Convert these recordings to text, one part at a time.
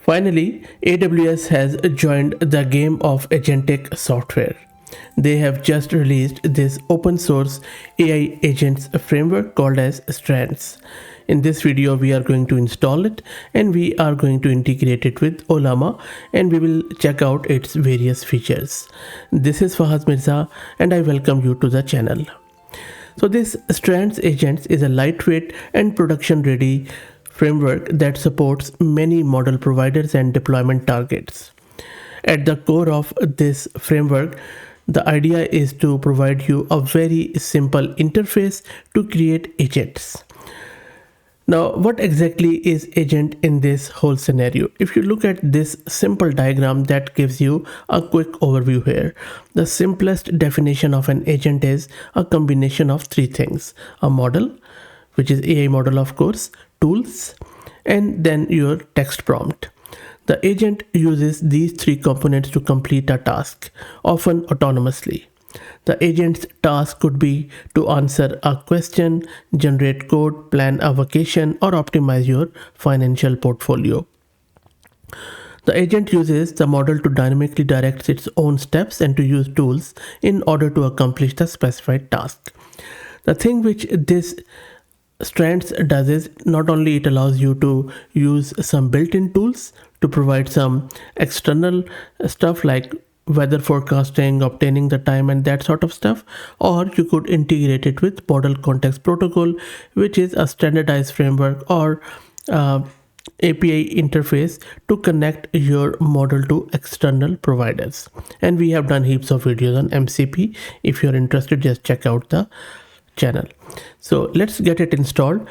Finally, AWS has joined the game of Agentic software. They have just released this open source AI agents framework called as Strands. In this video, we are going to install it and we are going to integrate it with Ollama and we will check out its various features. This is Fahad Mirza and I welcome you to the channel. So this Strands Agents is a lightweight and production ready framework that supports many model providers and deployment targets. At the core of this framework, the idea is to provide you a very simple interface to create agents. Now, what exactly is agent in this whole scenario? If you look at this simple diagram that gives you a quick overview here, the simplest definition of an agent is a combination of three things: a model, which is AI model of course, tools, and then your text prompt. The agent uses these three components to complete a task, often autonomously. The agent's task could be to answer a question, generate code, plan a vacation, or optimize your financial portfolio. The agent uses the model to dynamically direct its own steps and to use tools in order to accomplish the specified task. The thing which this Strands does is not only it allows you to use some built-in tools to provide some external stuff like weather forecasting, obtaining the time and that sort of stuff, or you could integrate it with model context protocol, which is a standardized framework or API interface to connect your model to external providers. And we have done heaps of videos on MCP. If you're interested, just check out the channel. So let's get it installed.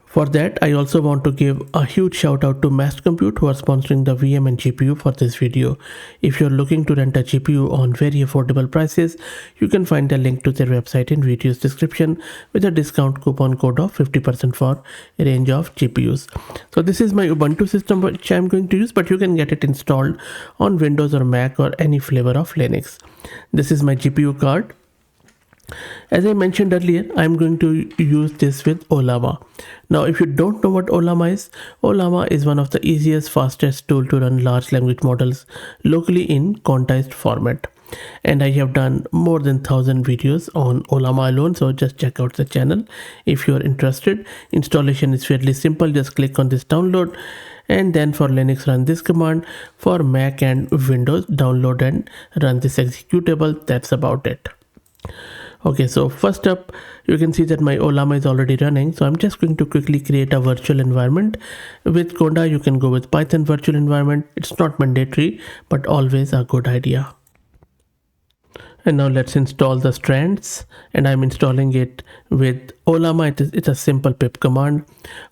For that, I also want to give a huge shout out to Mass Compute who are sponsoring the VM and GPU for this video. If you're looking to rent a GPU on very affordable prices, you can find the link to their website in video's description with a discount coupon code of 50% for a range of GPUs. So this is my Ubuntu system which I'm going to use, but you can get it installed on Windows or Mac or any flavor of Linux. This is my GPU card. As I mentioned earlier, I'm going to use this with Ollama. Now, if you don't know what Ollama is one of the easiest, fastest tool to run large language models locally in quantized format. And I have done more than 1,000 videos on Ollama alone, so just check out the channel if you're interested. Installation is fairly simple. Just click on this download, and then for Linux run this command. For Mac and Windows, download and run this executable. That's about it. Okay, so first up, you can see that my Ollama is already running. So I'm just going to quickly create a virtual environment. With Conda, you can go with Python virtual environment. It's not mandatory, but always a good idea. And now let's install the Strands, and I'm installing it with Ollama. It's a simple pip command.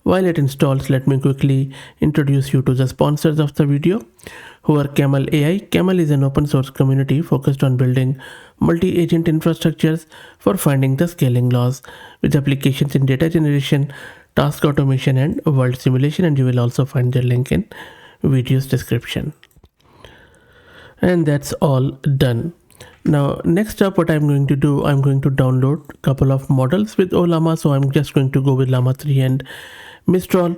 While it installs, let me quickly introduce you to the sponsors of the video, who are Camel AI. Camel is an open source community focused on building multi-agent infrastructures for finding the scaling laws with applications in data generation, task automation, and world simulation. And you will also find the link in video's description. And that's all done. Now, next up, what I'm going to do, I'm going to download a couple of models with Ollama. So I'm just going to go with Llama 3 and Mistral.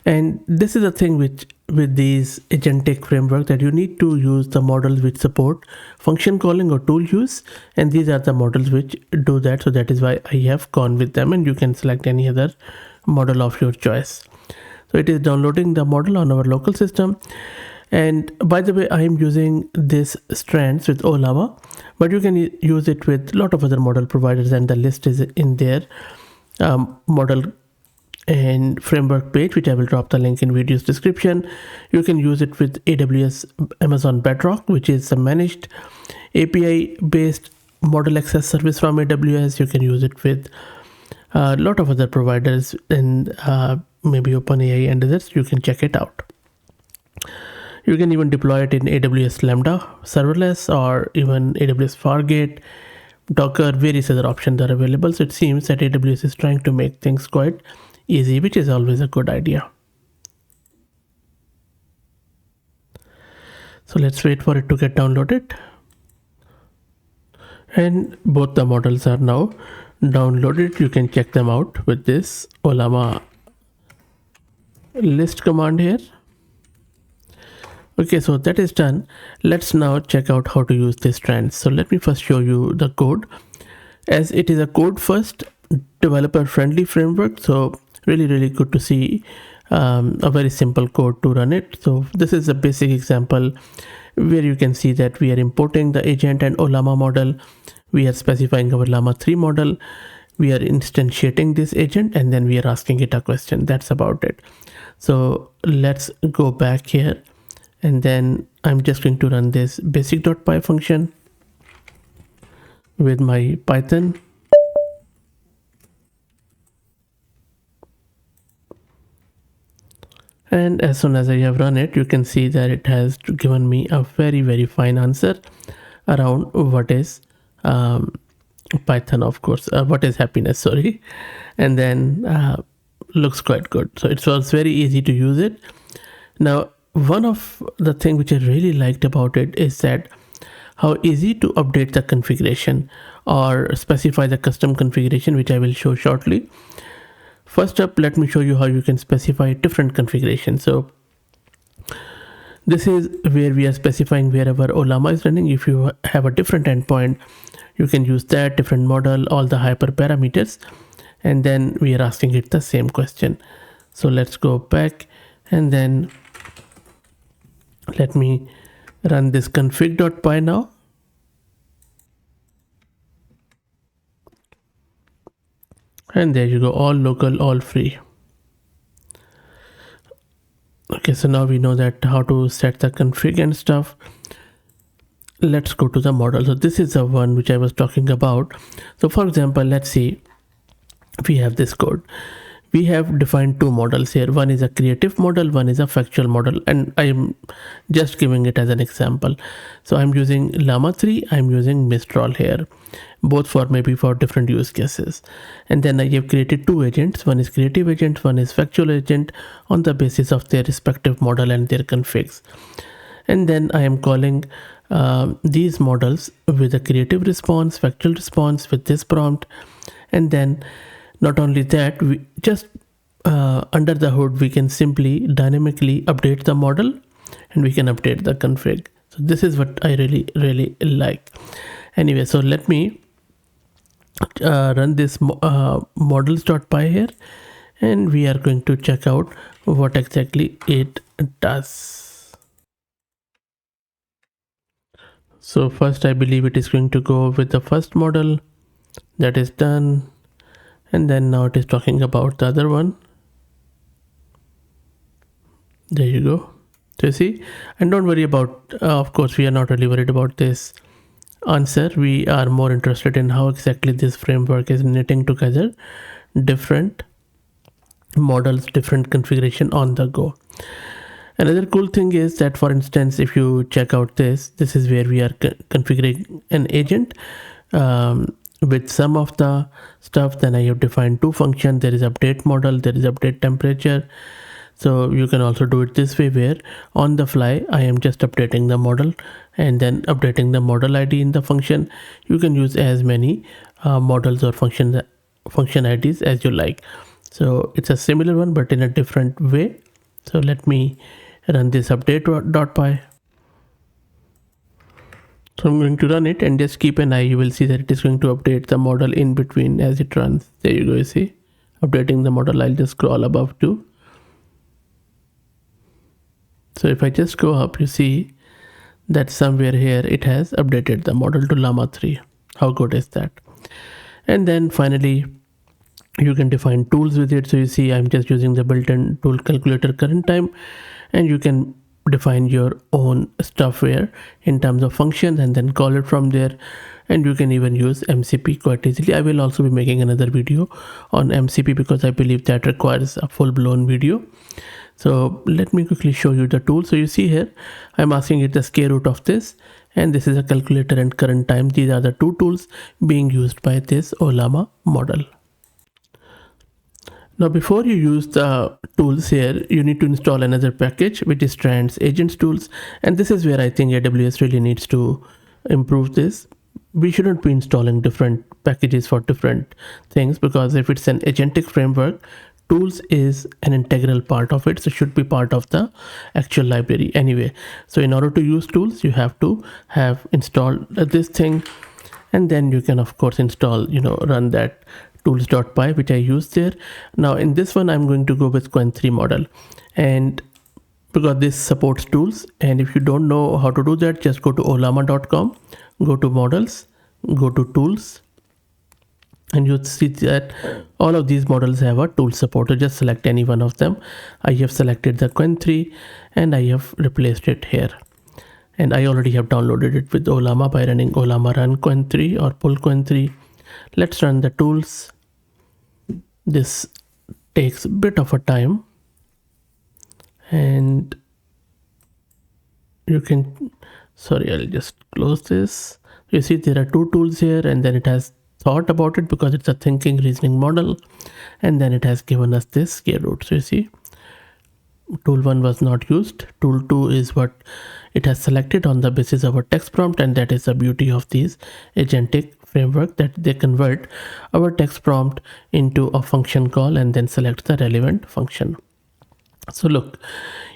And this is a thing with these agentic framework, that you need to use the models which support function calling or tool use. And these are the models which do that. So that is why I have gone with them, and you can select any other model of your choice. So it is downloading the model on our local system. And by the way, I am using this Strands with Ollama, but you can use it with a lot of other model providers, and the list is in their model and framework page, which I will drop the link in video's description. You can use it with AWS Amazon Bedrock, which is a managed API based model access service from AWS. You can use it with a lot of other providers, and maybe OpenAI and others. You can check it out. You can even deploy it in AWS Lambda serverless or even AWS Fargate, Docker. Various other options are available. So it seems that AWS is trying to make things quite easy, which is always a good idea. So let's wait for it to get downloaded. And both the models are now downloaded. You can check them out with this Ollama list command here. Okay, so that is done. Let's now check out how to use this Strands. So let me first show you the code, as it is a code first developer friendly framework. So really good to see a very simple code to run it. So this is a basic example where you can see that we are importing the agent and Ollama model. We are specifying our Llama 3 model. We are instantiating this agent and then we are asking it a question. That's about it. So let's go back here, and then I'm just going to run this basic.py function with my Python. And as soon as I have run it, you can see that it has given me a very fine answer around what is Python, of course, what is happiness, sorry. And then looks quite good. So it was very easy to use it. Now, one of the things which I really liked about it is that how easy to update the configuration or specify the custom configuration, which I will show shortly. First up, let me show you how you can specify different configurations. So this is where we are specifying wherever Ollama is running. If you have a different endpoint, you can use that different model, all the hyperparameters, and then we are asking it the same question. So let's go back, and then let me run this config.py now. And there you go, all local, all free. Okay, so now we know that how to set the config and stuff. Let's go to the model. So this is the one which I was talking about. So for example, let's see, we have this code. We have defined two models here. One is a creative model, one is a factual model, and I'm just giving it as an example. So I'm using Llama 3, I'm using Mistral here, both for maybe for different use cases. And then I have created two agents. One is creative agent, one is factual agent, on the basis of their respective model and their configs. And then I am calling these models with a creative response, factual response with this prompt. And then not only that, we just under the hood, we can simply dynamically update the model and we can update the config. So this is what I really like. Anyway, so let me run this models.py here, and we are going to check out what exactly it does. So first, I believe it is going to go with the first model. That is done. And then now it is talking about the other one. There you go. So you see, and don't worry about, of course, we are not really worried about this answer. We are more interested in how exactly this framework is knitting together different models, different configuration on the go. Another cool thing is that, for instance, if you check out this is where we are configuring an agent with some of the stuff. Then I have defined two functions. There is update model, there is update temperature. So you can also do it this way, where on the fly I am just updating the model and then updating the model ID in the function. You can use as many models or function IDs as you like. So it's a similar one but in a different way. So let me run this update.py. So I'm going to run it, and just keep an eye. You will see that it is going to update the model in between as it runs. There you go, you see, updating the model. I'll just scroll above too. So if I just go up, you see that somewhere here it has updated the model to Llama 3. How good is that? And then finally, you can define tools with it. So you see I'm just using the built-in tool calculator current time, and you can define your own stuff here in terms of functions and then call it from there. And you can even use MCP quite easily. I will also be making another video on MCP because I believe that requires a full-blown video. So let me quickly show you the tool. So you see here I'm asking it the square root of this, and this is a calculator and current time. These are the two tools being used by this Ollama model. Now before you use the tools here, you need to install another package, which is Strands Agents tools. And this is where I think AWS really needs to improve this. We shouldn't be installing different packages for different things, because if it's an agentic framework, tools is an integral part of it, so it should be part of the actual library anyway. So in order to use tools, you have to have installed this thing, and then you can of course install, run that tools.py, which I used there. Now in this one, I'm going to go with Qwen3 model, and because this supports tools. And if you don't know how to do that, just go to ollama.com, go to models, go to tools, and you'll see that all of these models have a tool support. So just select any one of them. I have selected the Qwen3 and I have replaced it here. And I already have downloaded it with Ollama by running Ollama run Qwen3 or pull Qwen3. Let's run the tools. This takes a bit of a time, and you can, sorry, I'll just close this. You see there are two tools here, and then it has thought about it because it's a thinking reasoning model, and then it has given us this scale root. So you see, tool 1 was not used. Tool 2 is what it has selected on the basis of a text prompt, and that is the beauty of these agentic framework, that they convert our text prompt into a function call and then select the relevant function. So look,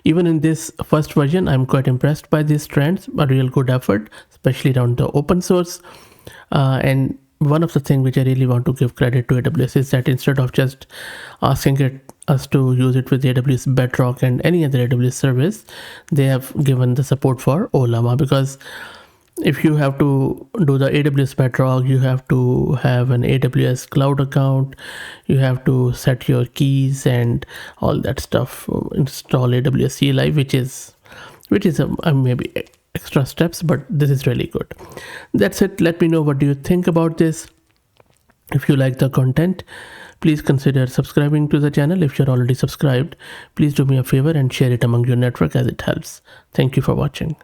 even in this first version, I'm quite impressed by these Strands, a real good effort, especially around the open source. And one of the things which I really want to give credit to AWS is that instead of just asking us to use it with AWS Bedrock and any other AWS service, they have given the support for Ollama. Because if you have to do the AWS Bedrock, you have to have an AWS cloud account, you have to set your keys and all that stuff, install AWS CLI, which is maybe extra steps, but this is really good. That's it. Let me know what do you think about this. If you like the content, please consider subscribing to the channel. If you're already subscribed, please do me a favor and share it among your network, as it helps. Thank you for watching.